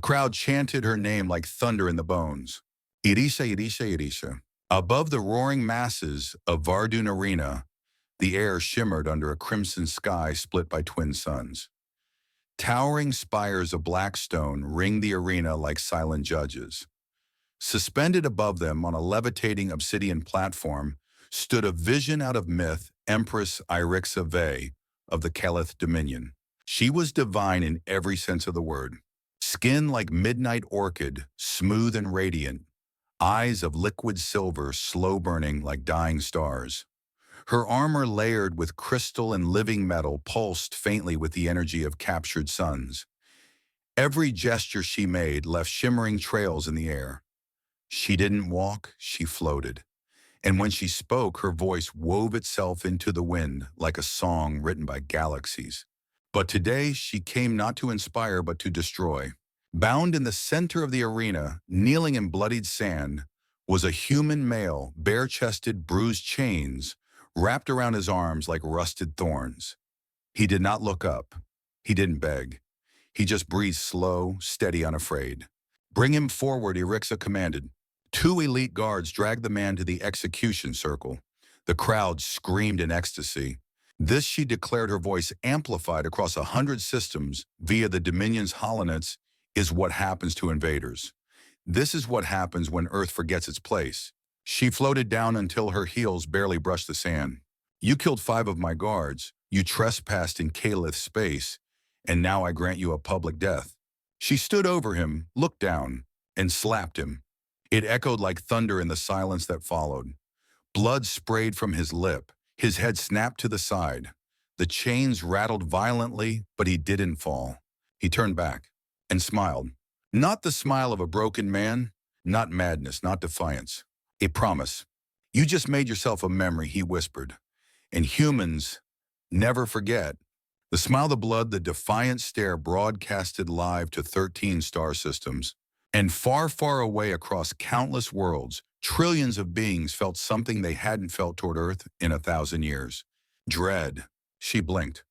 crowd chanted her name like thunder in the bones. Irisha, Irisha, Irisha. Above the roaring masses of Vardun Arena, the air shimmered under a crimson sky split by twin suns. Towering spires of black stone ringed the arena like silent judges. Suspended above them on a levitating obsidian platform stood a vision out of myth, Empress HFY of the Caliph Dominion. She was divine in every sense of the word. Skin like midnight orchid, smooth and radiant. Eyes of liquid silver, slow burning like dying stars. Her armor layered with crystal and living metal pulsed faintly with the energy of captured suns. Every gesture she made left shimmering trails in the air. She didn't walk, she floated. And when she spoke, her voice wove itself into the wind like a song written by galaxies. But today, she came not to inspire but to destroy. Bound in the center of the arena, kneeling in bloodied sand, was a human male, bare-chested, bruised chains, wrapped around his arms like rusted thorns. He did not look up. He didn't beg. He just breathed slow, steady, unafraid. "Bring him forward," Erixa commanded. Two elite guards dragged the man to the execution circle. The crowd screamed in ecstasy. This, she declared, her voice amplified across 100 systems via the Dominion's holonets, is what happens to invaders. This is what happens when Earth forgets its place. She floated down until her heels barely brushed the sand. "You killed 5 of my guards. You trespassed in Caliph space, and now I grant you a public death." She stood over him, looked down, and slapped him. It echoed like thunder in the silence that followed. Blood sprayed from his lip. His head snapped to the side. The chains rattled violently, but he didn't fall. He turned back and smiled. Not the smile of a broken man, not madness, not defiance. A promise. "You just made yourself a memory," he whispered. "And humans never forget." The smile, the blood, the defiant stare broadcasted live to 13 star systems. And far, far away across countless worlds, trillions of beings felt something they hadn't felt toward Earth in 1,000 years. Dread. She blinked.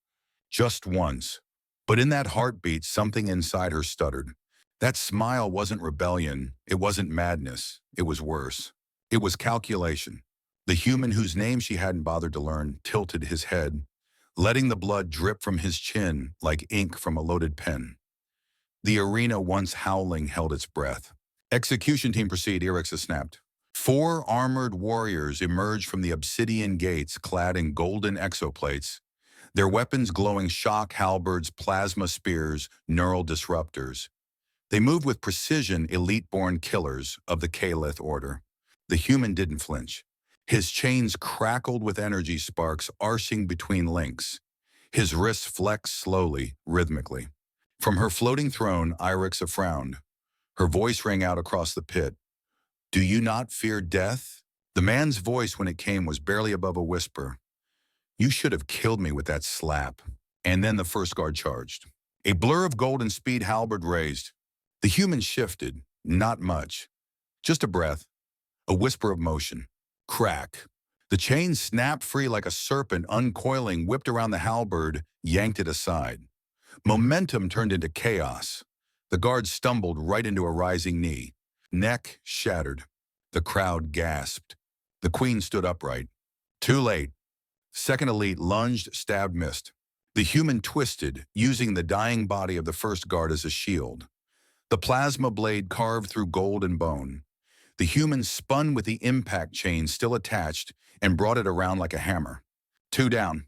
Just once. But in that heartbeat, something inside her stuttered. That smile wasn't rebellion. It wasn't madness. It was worse. It was calculation. The human whose name she hadn't bothered to learn tilted his head, letting the blood drip from his chin like ink from a loaded pen. The arena, once howling, held its breath. "Execution team proceed," Erixa snapped. 4 armored warriors emerged from the obsidian gates clad in golden exoplates, their weapons glowing shock halberds, plasma spears, neural disruptors. They moved with precision, elite-born killers of the Caliph order. The human didn't flinch. His chains crackled with energy sparks arcing between links. His wrists flexed slowly, rhythmically. From her floating throne, Erixa frowned. Her voice rang out across the pit. "Do you not fear death?" The man's voice, when it came, was barely above a whisper. "You should have killed me with that slap." And then the first guard charged. A blur of golden speed, halberd raised. The human shifted, not much. Just a breath, a whisper of motion. Crack. The chain snapped free like a serpent, uncoiling, whipped around the halberd, yanked it aside. Momentum turned into chaos. The guard stumbled right into a rising knee. Neck shattered. The crowd gasped. The queen stood upright. Too late. Second elite lunged, stabbed, missed. The human twisted, using the dying body of the first guard as a shield. The plasma blade carved through gold and bone. The human spun with the impact chain still attached and brought it around like a hammer. 2 down.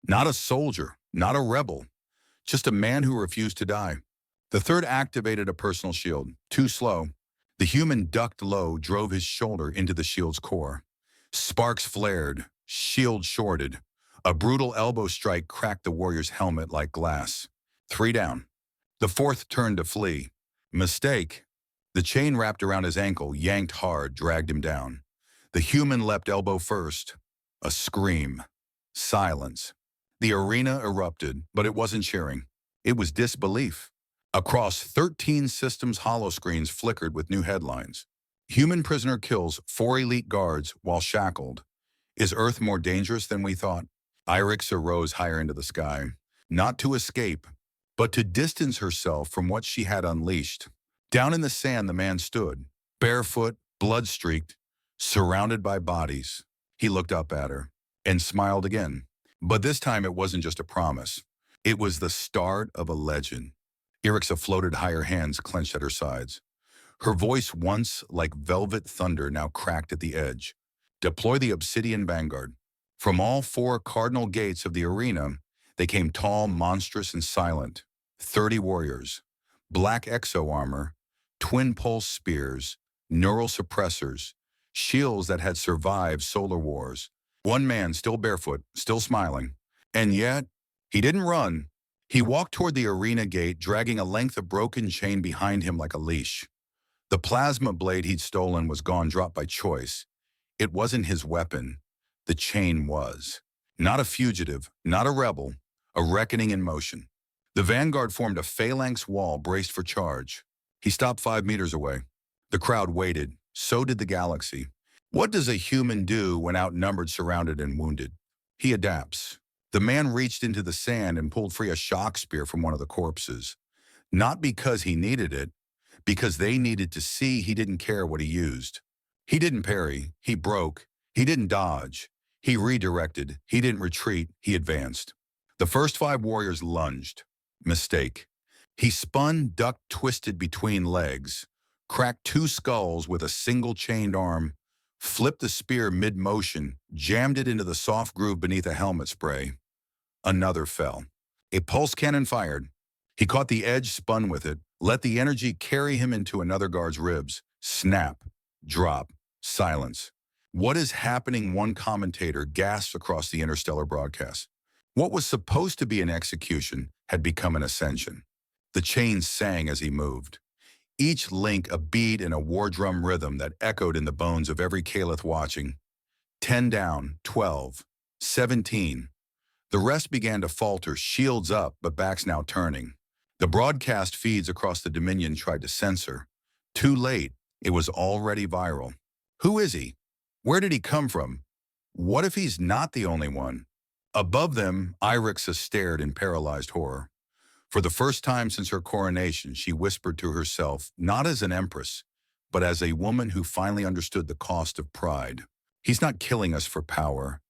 Not a soldier, not a rebel. Just a man who refused to die. The third activated a personal shield. Too slow. The human ducked low, drove his shoulder into the shield's core. Sparks flared. Shield shorted. A brutal elbow strike cracked the warrior's helmet like glass. 3 down. The fourth turned to flee. Mistake. The chain wrapped around his ankle, yanked hard, dragged him down. The human leapt elbow first. A scream. Silence. The arena erupted, but it wasn't cheering. It was disbelief. Across 13 systems, holoscreens flickered with new headlines. Human prisoner kills 4 elite guards while shackled. Is Earth more dangerous than we thought? Erixa rose higher into the sky, not to escape, but to distance herself from what she had unleashed. Down in the sand, the man stood, barefoot, blood-streaked, surrounded by bodies. He looked up at her and smiled again. But this time it wasn't just a promise. It was the start of a legend. Irixa floated higher, hands clenched at her sides. Her voice, once like velvet thunder, now cracked at the edge. Deploy the obsidian vanguard. From all four cardinal gates of the arena, they came tall, monstrous, and silent. 30 warriors. Black exo armor, twin pulse spears, neural suppressors, shields that had survived solar wars. One man, still barefoot, still smiling. And yet, he didn't run. He walked toward the arena gate, dragging a length of broken chain behind him like a leash. The plasma blade he'd stolen was gone, dropped by choice. It wasn't his weapon. The chain was. Not a fugitive, not a rebel, a reckoning in motion. The vanguard formed a phalanx wall, braced for charge. He stopped 5 meters away. The crowd waited. So did the galaxy. What does a human do when outnumbered, surrounded, and wounded? He adapts. The man reached into the sand and pulled free a shock spear from one of the corpses. Not because he needed it, because they needed to see he didn't care what he used. He didn't parry. He broke. He didn't dodge. He redirected. He didn't retreat. He advanced. The first 5 warriors lunged. Mistake. He spun, ducked, twisted between legs, cracked 2 skulls with a single chained arm, flipped the spear mid-motion, jammed it into the soft groove beneath a helmet spray. Another fell. A pulse cannon fired. He caught the edge, spun with it, let the energy carry him into another guard's ribs. Snap, drop, silence. What is happening? One commentator gasped across the interstellar broadcast. What was supposed to be an execution had become an ascension. The chains sang as he moved. Each link a beat in a war drum rhythm that echoed in the bones of every Caliph watching. 10 down, 12, 17. The rest began to falter, shields up, but backs now turning. The broadcast feeds across the Dominion tried to censor. Too late. It was already viral. Who is he? Where did he come from? What if he's not the only one? Above them, Irixa stared in paralyzed horror. For the first time since her coronation, she whispered to herself, not as an empress, but as a woman who finally understood the cost of pride. He's not killing us for power.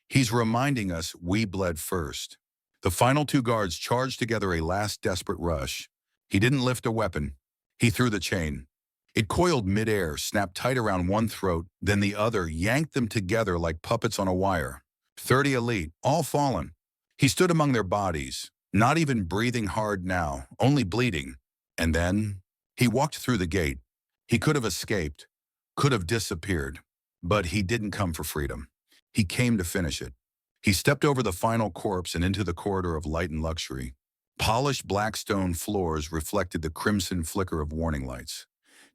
He's reminding us we bled first. The final 2 guards charged together a last desperate rush. He didn't lift a weapon. He threw the chain. It coiled midair, snapped tight around one throat, then the other, yanked them together like puppets on a wire. 30 elite, all fallen. He stood among their bodies, not even breathing hard now, only bleeding. And then he walked through the gate. He could have escaped, could have disappeared, but he didn't come for freedom. He came to finish it. He stepped over the final corpse and into the corridor of light and luxury. Polished black stone floors reflected the crimson flicker of warning lights.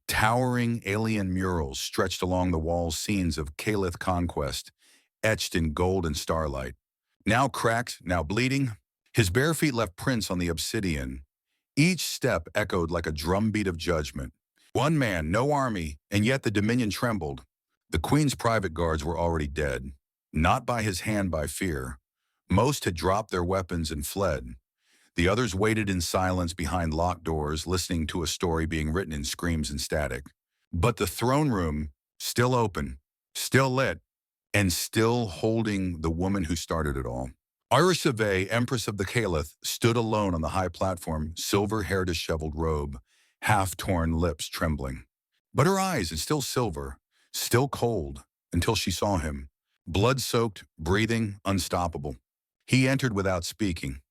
Towering alien murals stretched along the walls, scenes of Caliph conquest, etched in gold and starlight. Now cracked, now bleeding, his bare feet left prints on the obsidian. Each step echoed like a drumbeat of judgment. One man, no army, and yet the Dominion trembled. The Queen's private guards were already dead. Not by his hand, by fear. Most had dropped their weapons and fled. The others waited in silence behind locked doors, listening to a story being written in screams and static. But the throne room, still open, still lit, and still holding the woman who started it all. HFY, Empress of the Caliph, stood alone on the high platform, silver hair, disheveled robe, half-torn lips trembling. But her eyes, and still silver, still cold, until she saw him. Blood-soaked, breathing, unstoppable. He entered without speaking.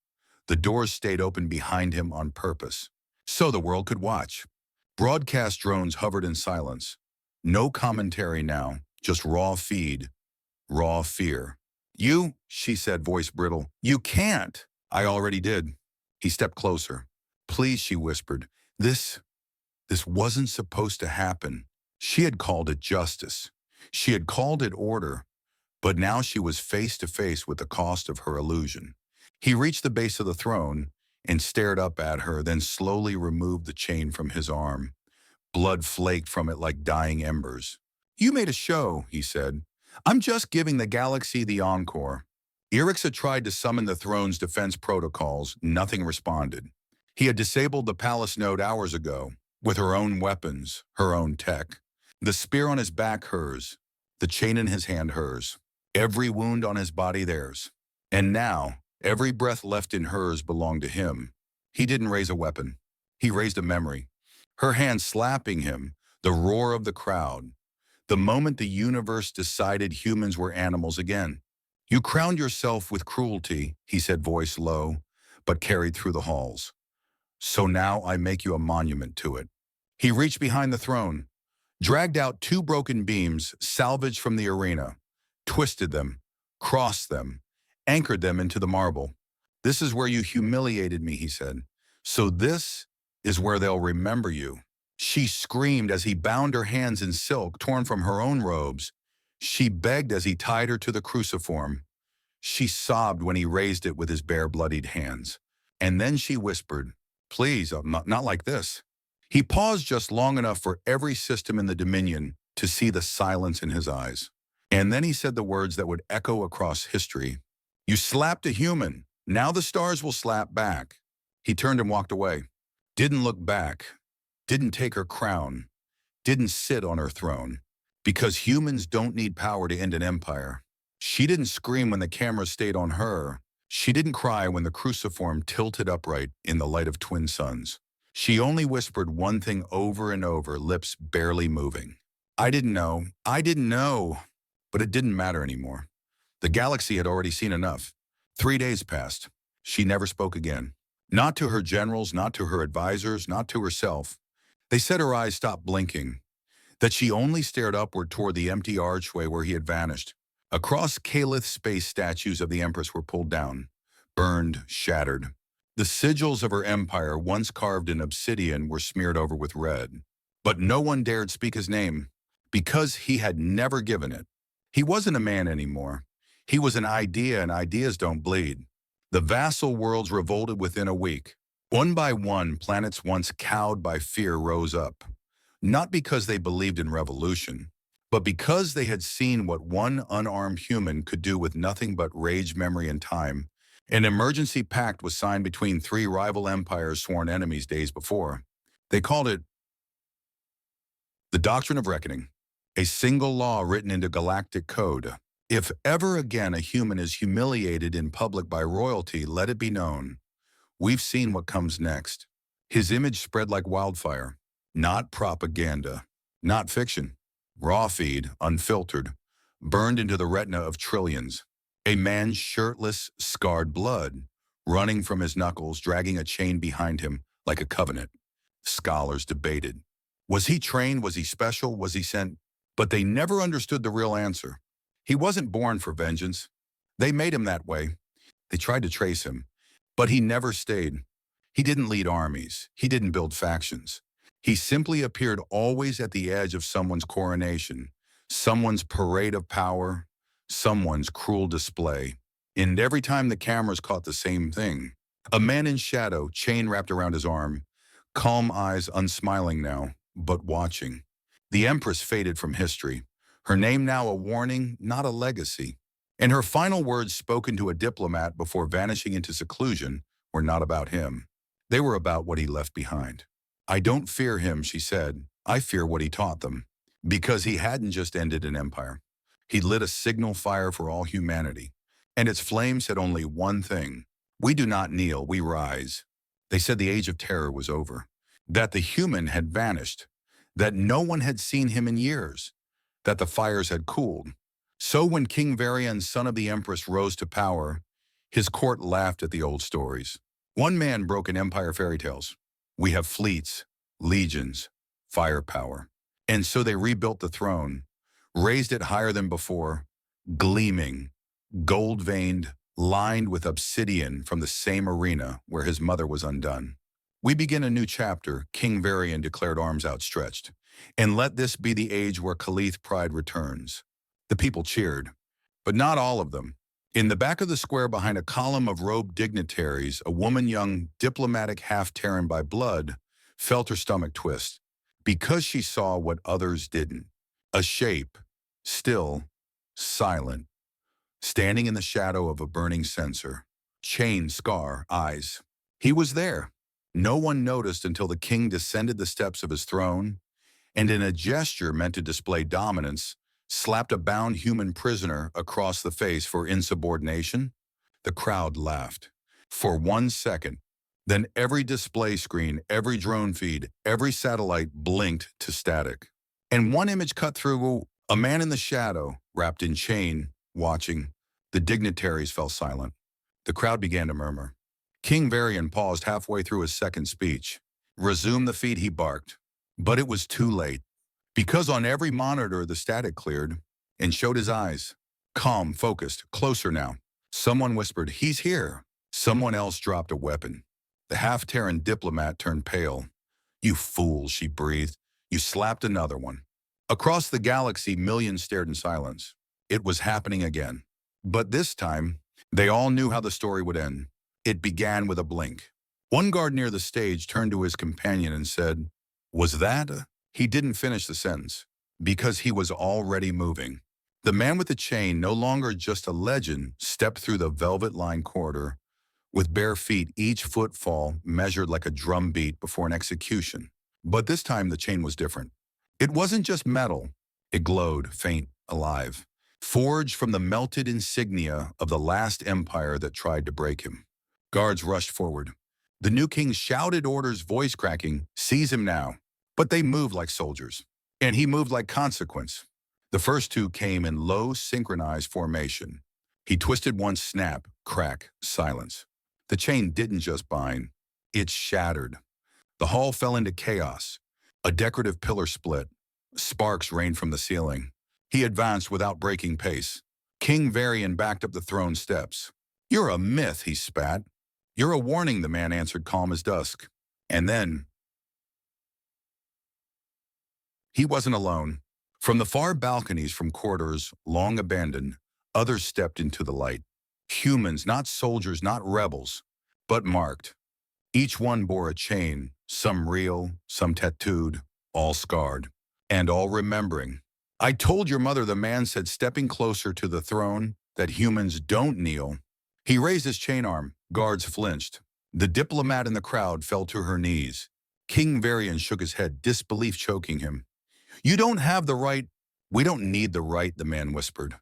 The doors stayed open behind him on purpose, so the world could watch. Broadcast drones hovered in silence. No commentary now, just raw feed, raw fear. You, she said, voice brittle. You can't. I already did. He stepped closer. Please, she whispered. This wasn't supposed to happen. She had called it justice. She had called it order. But now she was face to face with the cost of her illusion. He reached the base of the throne and stared up at her, then slowly removed the chain from his arm. Blood flaked from it like dying embers. You made a show, he said. I'm just giving the galaxy the encore. Irixa tried to summon the throne's defense protocols. Nothing responded. He had disabled the palace node hours ago. with her own weapons, her own tech. The spear on his back hers, the chain in his hand hers, every wound on his body theirs. And now, every breath left in hers belonged to him. He didn't raise a weapon. He raised a memory. Her hand slapping him, the roar of the crowd, the moment the universe decided humans were animals again. You crowned yourself with cruelty, he said, voice low, but carried through the halls. So now I make you a monument to it. He reached behind the throne, dragged out two broken beams salvaged from the arena, twisted them, crossed them, anchored them into the marble. This is where you humiliated me, he said. So this is where they'll remember you. She screamed as he bound her hands in silk torn from her own robes. She begged as he tied her to the cruciform. She sobbed when he raised it with his bare bloodied hands. And then she whispered, please, not like this. He paused just long enough for every system in the Dominion to see the silence in his eyes. And then he said the words that would echo across history. You slapped a human. Now the stars will slap back. He turned and walked away. Didn't look back. Didn't take her crown. Didn't sit on her throne. Because humans don't need power to end an empire. She didn't scream when the camera stayed on her. She didn't cry when the cruciform tilted upright in the light of twin suns. She only whispered one thing over and over, lips barely moving. I didn't know, but it didn't matter anymore. The galaxy had already seen enough. 3 days passed. She never spoke again. Not to her generals, not to her advisors, not to herself. They said her eyes stopped blinking, that she only stared upward toward the empty archway where he had vanished. Across Calith, space statues of the Empress were pulled down, burned, shattered. The sigils of her empire, once carved in obsidian, were smeared over with red. But no one dared speak his name, because he had never given it. He wasn't a man anymore. He was an idea, and ideas don't bleed. The vassal worlds revolted within a week. One by one, planets once cowed by fear rose up. Not because they believed in revolution, but because they had seen what one unarmed human could do with nothing but rage, memory, and time. An emergency pact was signed between 3 rival empires sworn enemies days before. They called it the Doctrine of Reckoning, a single law written into galactic code. If ever again a human is humiliated in public by royalty, let it be known. We've seen what comes next. His image spread like wildfire. Not propaganda, not fiction. Raw feed, unfiltered, burned into the retina of trillions. A man's shirtless, scarred blood, running from his knuckles, dragging a chain behind him like a covenant. Scholars debated. Was he trained? Was he special? Was he sent? But they never understood the real answer. He wasn't born for vengeance. They made him that way. They tried to trace him, but he never stayed. He didn't lead armies. He didn't build factions. He simply appeared always at the edge of someone's coronation, someone's parade of power, someone's cruel display. And every time the cameras caught the same thing, a man in shadow, chain wrapped around his arm, calm eyes unsmiling now, but watching. The Empress faded from history, her name now a warning, not a legacy. And her final words spoken to a diplomat before vanishing into seclusion were not about him. They were about what he left behind. I don't fear him, she said. I fear what he taught them. Because he hadn't just ended an empire. He lit a signal fire for all humanity. And its flames said only one thing. We do not kneel, we rise. They said the age of terror was over. That the human had vanished. That no one had seen him in years. That the fires had cooled. So when King Varian, son of the Empress, rose to power, his court laughed at the old stories. One man broke in empire fairy tales. We have fleets, legions, firepower. And so they rebuilt the throne, raised it higher than before, gleaming, gold-veined, lined with obsidian from the same arena where his mother was undone. We begin a new chapter, King Varian declared, arms outstretched. And let this be the age where Calith pride returns. The people cheered, but not all of them. In the back of the square behind a column of robed dignitaries, a woman, young, diplomatic, half-Terran by blood, felt her stomach twist, because she saw what others didn't. A shape, still, silent, standing in the shadow of a burning censer, chain, scar, eyes. He was there, No one noticed until the king descended the steps of his throne, and in a gesture meant to display dominance, slapped a bound human prisoner across the face for insubordination. The crowd laughed. For 1 second. Then every display screen, every drone feed, every satellite blinked to static. And one image cut through a man in the shadow, wrapped in chain, watching. The dignitaries fell silent. The crowd began to murmur. King Varian paused halfway through his second speech. Resume the feed, he barked. But it was too late. Because on every monitor the static cleared and showed his eyes. Calm, focused, closer now. Someone whispered, "He's here." Someone else dropped a weapon. The half-Terran diplomat turned pale. "You fool," she breathed. "You slapped another one." Across the galaxy, millions stared in silence. It was happening again. But this time, they all knew how the story would end. It began with a blink. One guard near the stage turned to his companion and said, "Was that?" He didn't finish the sentence, because he was already moving. The man with the chain, no longer just a legend, stepped through the velvet-lined corridor. With bare feet, each footfall measured like a drum beat before an execution. But this time the chain was different. It wasn't just metal. It glowed, faint, alive, forged from the melted insignia of the last empire that tried to break him. Guards rushed forward. The new king shouted orders, voice cracking, "Seize him now." But they moved like soldiers. And he moved like consequence. The first two came in low, synchronized formation. He twisted one, snap, crack, silence. The chain didn't just bind. It shattered. The hall fell into chaos. A decorative pillar split. Sparks rained from the ceiling. He advanced without breaking pace. King Varian backed up the throne steps. "You're a myth," he spat. "You're a warning," the man answered, calm as dusk. And then he wasn't alone. From the far balconies, from corridors long abandoned, others stepped into the light. Humans, not soldiers, not rebels, but marked. Each one bore a chain, some real, some tattooed, all scarred, and all remembering. "I told your mother," the man said, stepping closer to the throne, "that humans don't kneel." He raised his chain arm. Guards flinched. The diplomat in the crowd fell to her knees. King Varian shook his head, disbelief choking him. "You don't have the right." "We don't need the right," the man whispered.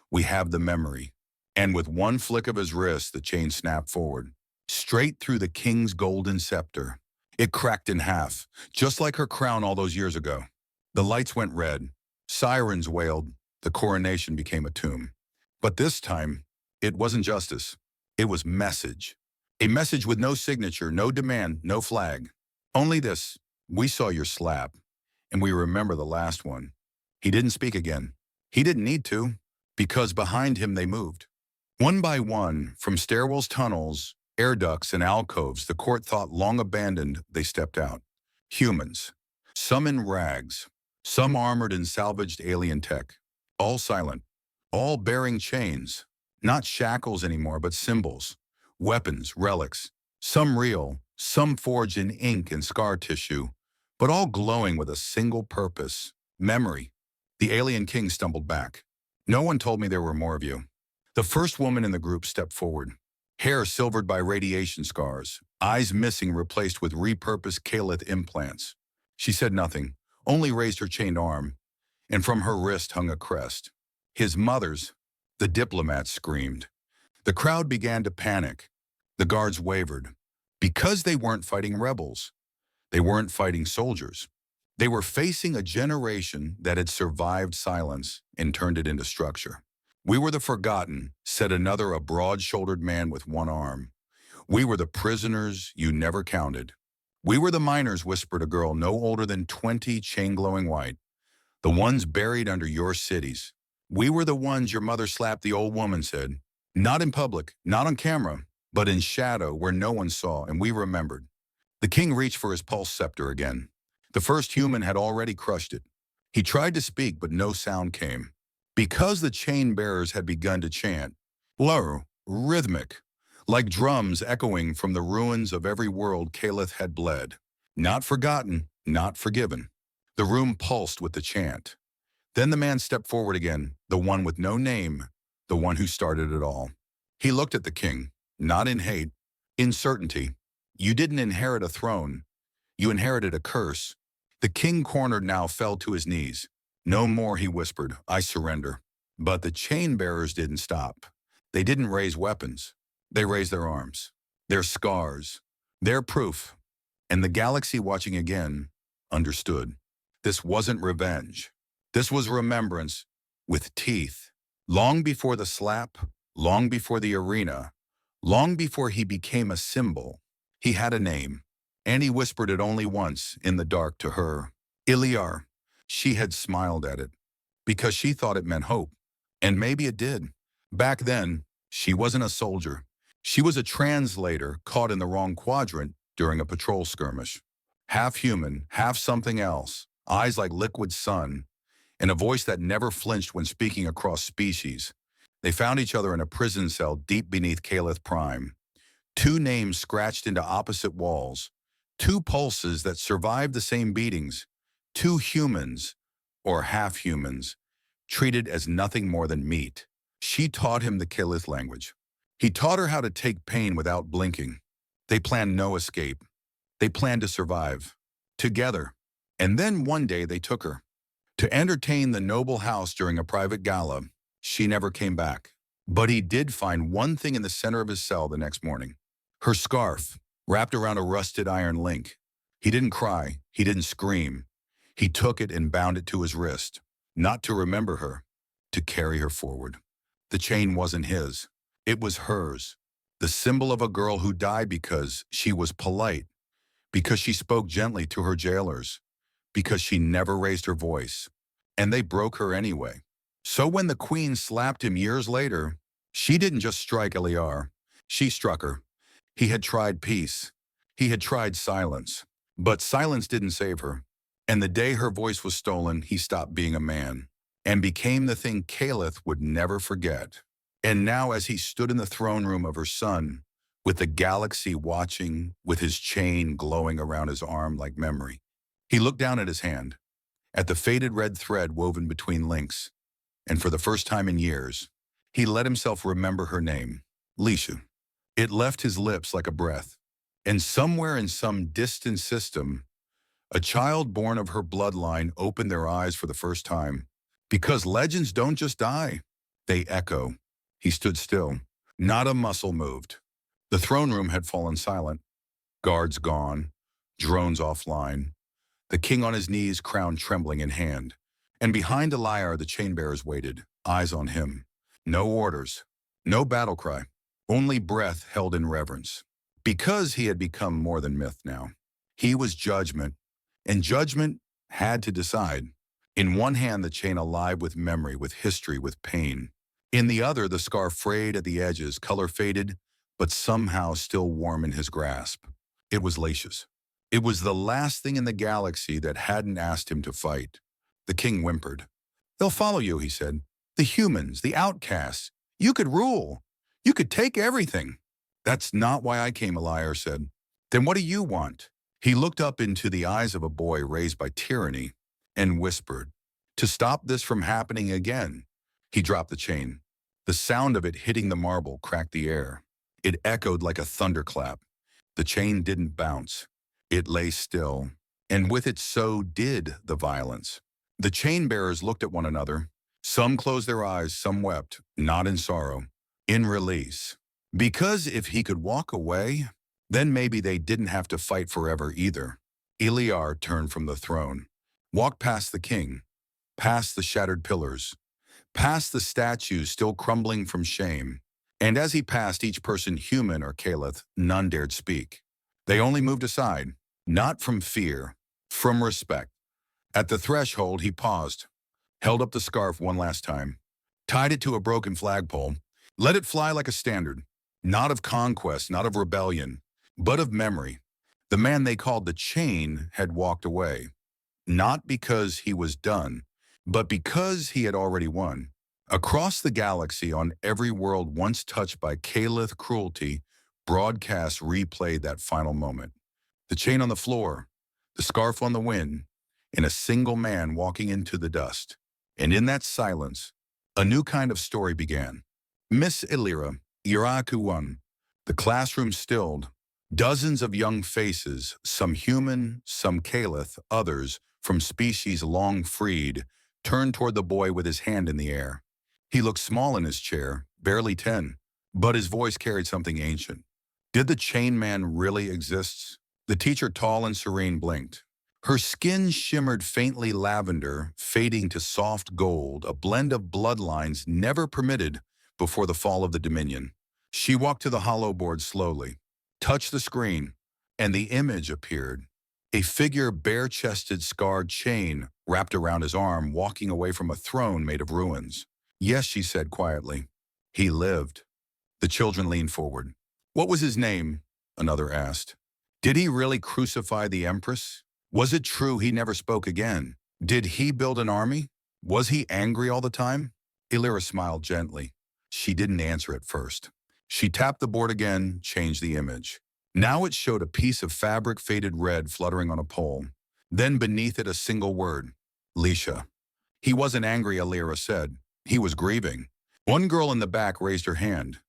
"We have the memory." And with one flick of his wrist, the chain snapped forward, straight through the king's golden scepter. It cracked in half, just like her crown all those years ago. The lights went red. Sirens wailed. The coronation became a tomb. But this time, it wasn't justice. It was message. A message with no signature, no demand, no flag. Only this: "We saw your slap, and we remember the last one." He didn't speak again. He didn't need to, because behind him they moved. One by one, from stairwells, tunnels, air ducts, and alcoves the court thought long abandoned, they stepped out. Humans. Some in rags. Some armored in salvaged alien tech. All silent. All bearing chains. Not shackles anymore, but symbols. Weapons, relics. Some real, some forged in ink and scar tissue, but all glowing with a single purpose: memory. The alien king stumbled back. "No one told me there were more of you." The first woman in the group stepped forward. Hair silvered by radiation scars, eyes missing replaced with repurposed Calith implants. She said nothing, only raised her chained arm, and from her wrist hung a crest. "His mother's," the diplomat screamed. The crowd began to panic. The guards wavered. Because they weren't fighting rebels. They weren't fighting soldiers. They were facing a generation that had survived silence and turned it into structure. "We were the forgotten," said another, a broad-shouldered man with one arm. "We were the prisoners you never counted." "We were the miners," whispered a girl no older than 20, chain glowing white. "The ones buried under your cities." "We were the ones your mother slapped," the old woman said. "Not in public, not on camera, but in shadow where no one saw, and we remembered." The king reached for his pulse scepter again. The first human had already crushed it. He tried to speak, but no sound came. Because the chain bearers had begun to chant, low, rhythmic, like drums echoing from the ruins of every world Calith had bled. Not forgotten, not forgiven. The room pulsed with the chant. Then the man stepped forward again, the one with no name, the one who started it all. He looked at the king, not in hate, in certainty. You didn't inherit a throne. You inherited a curse. The king, cornered now, fell to his knees. No more, he whispered. I surrender. But the chain bearers didn't stop. They didn't raise weapons. They raised their arms, their scars, their proof. And the galaxy, watching again, understood. This wasn't revenge. This was remembrance with teeth. Long before the slap, long before the arena, long before he became a symbol, he had a name. And he whispered it only once in the dark to her. Iliar. She had smiled at it because she thought it meant hope. And maybe it did. Back then, she wasn't a soldier. She was a translator caught in the wrong quadrant during a patrol skirmish. Half human, half something else, eyes like liquid sun, and a voice that never flinched when speaking across species. They found each other in a prison cell deep beneath Calith Prime. Two names scratched into opposite walls. Two pulses that survived the same beatings. Two humans, or half-humans, treated as nothing more than meat. She taught him the Calith language. He taught her how to take pain without blinking. They planned no escape. They planned to survive. Together. And then one day they took her to entertain the noble house during a private gala. She never came back. But he did find one thing in the center of his cell the next morning. Her scarf, wrapped around a rusted iron link. He didn't cry. He didn't scream. He took it and bound it to his wrist. Not to remember her, to carry her forward. The chain wasn't his. It was hers. The symbol of a girl who died because she was polite, because she spoke gently to her jailers, because she never raised her voice. And they broke her anyway. So when the queen slapped him years later, she didn't just strike Iliar. She struck her. He had tried peace. He had tried silence. But silence didn't save her. And the day her voice was stolen, he stopped being a man and became the thing Calith would never forget. And now, as he stood in the throne room of her son, with the galaxy watching, with his chain glowing around his arm like memory, he looked down at his hand, at the faded red thread woven between links, and for the first time in years, he let himself remember her name, Lisha. It left his lips like a breath, and somewhere in some distant system, a child born of her bloodline opened their eyes for the first time. Because legends don't just die, they echo. He stood still. Not a muscle moved. The throne room had fallen silent. Guards gone. Drones offline. The king on his knees, crown trembling in hand. And behind Iliar, the chain-bearers waited, eyes on him. No orders. No battle cry. Only breath held in reverence. Because he had become more than myth now. He was judgment. And judgment had to decide. In one hand, the chain alive with memory, with history, with pain. In the other, the scar frayed at the edges, color faded, but somehow still warm in his grasp. It was Lacia's. It was the last thing in the galaxy that hadn't asked him to fight. The king whimpered. They'll follow you, he said. The humans, the outcasts. You could rule. You could take everything. That's not why I came, Iliar said. Then what do you want? He looked up into the eyes of a boy raised by tyranny and whispered, to stop this from happening again. He dropped the chain. The sound of it hitting the marble cracked the air. It echoed like a thunderclap. The chain didn't bounce. It lay still, and with it so did the violence. The chain bearers looked at one another. Some closed their eyes, some wept, not in sorrow, in release. Because if he could walk away, then maybe they didn't have to fight forever either. Iliar turned from the throne, walked past the king, past the shattered pillars, past the statues still crumbling from shame. And as he passed each person, human or Calith, none dared speak. They only moved aside, not from fear, from respect. At the threshold, he paused, held up the scarf one last time, tied it to a broken flagpole, let it fly like a standard, not of conquest, not of rebellion, but of memory. The man they called the Chain had walked away, not because he was done, but because he had already won. Across the galaxy, on every world once touched by Calith cruelty, broadcasts replayed that final moment. The chain on the floor, the scarf on the wind, and a single man walking into the dust. And in that silence, a new kind of story began. Miss Illyra, Iraku won. The classroom stilled. Dozens of young faces, some human, some Caliph, others, from species long freed, turned toward the boy with his hand in the air. He looked small in his chair, barely 10, but his voice carried something ancient. Did the chain man really exist? The teacher, tall and serene, blinked. Her skin shimmered faintly lavender, fading to soft gold, a blend of bloodlines never permitted before the fall of the Dominion. She walked to the hollow board slowly, touched the screen, and the image appeared. A figure, bare-chested, scarred, chain wrapped around his arm, walking away from a throne made of ruins. Yes, she said quietly. He lived. The children leaned forward. What was his name? Another asked. Did he really crucify the Empress? Was it true he never spoke again? Did he build an army? Was he angry all the time? Illyra smiled gently. She didn't answer at first. She tapped the board again, changed the image. Now it showed a piece of fabric faded red fluttering on a pole. Then beneath it a single word. Lisha. He wasn't angry, Illyra said. He was grieving. One girl in the back raised her hand.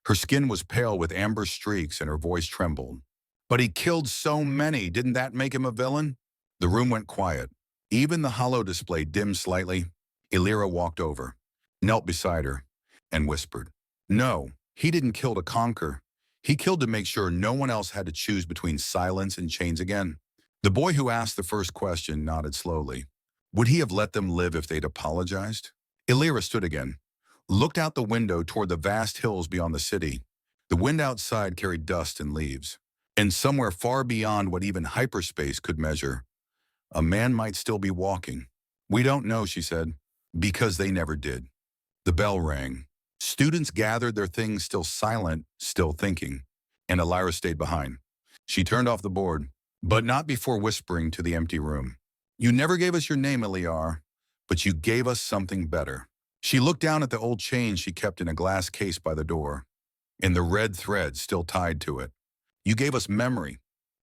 Her skin was pale with amber streaks and her voice trembled. But he killed so many, didn't that make him a villain? The room went quiet. Even the hollow display dimmed slightly. Illyra walked over, knelt beside her, and whispered. No, he didn't kill to conquer. He killed to make sure no one else had to choose between silence and chains again. The boy who asked the first question nodded slowly. Would he have let them live if they'd apologized? Illyra stood again, looked out the window toward the vast hills beyond the city. The wind outside carried dust and leaves. And somewhere far beyond what even hyperspace could measure, a man might still be walking. We don't know, she said, because they never did. The bell rang. Students gathered their things, still silent, still thinking, and Illyra stayed behind. She turned off the board, but not before whispering to the empty room. You never gave us your name, Illyra, but you gave us something better. She looked down at the old chain she kept in a glass case by the door, and the red thread still tied to it. You gave us memory,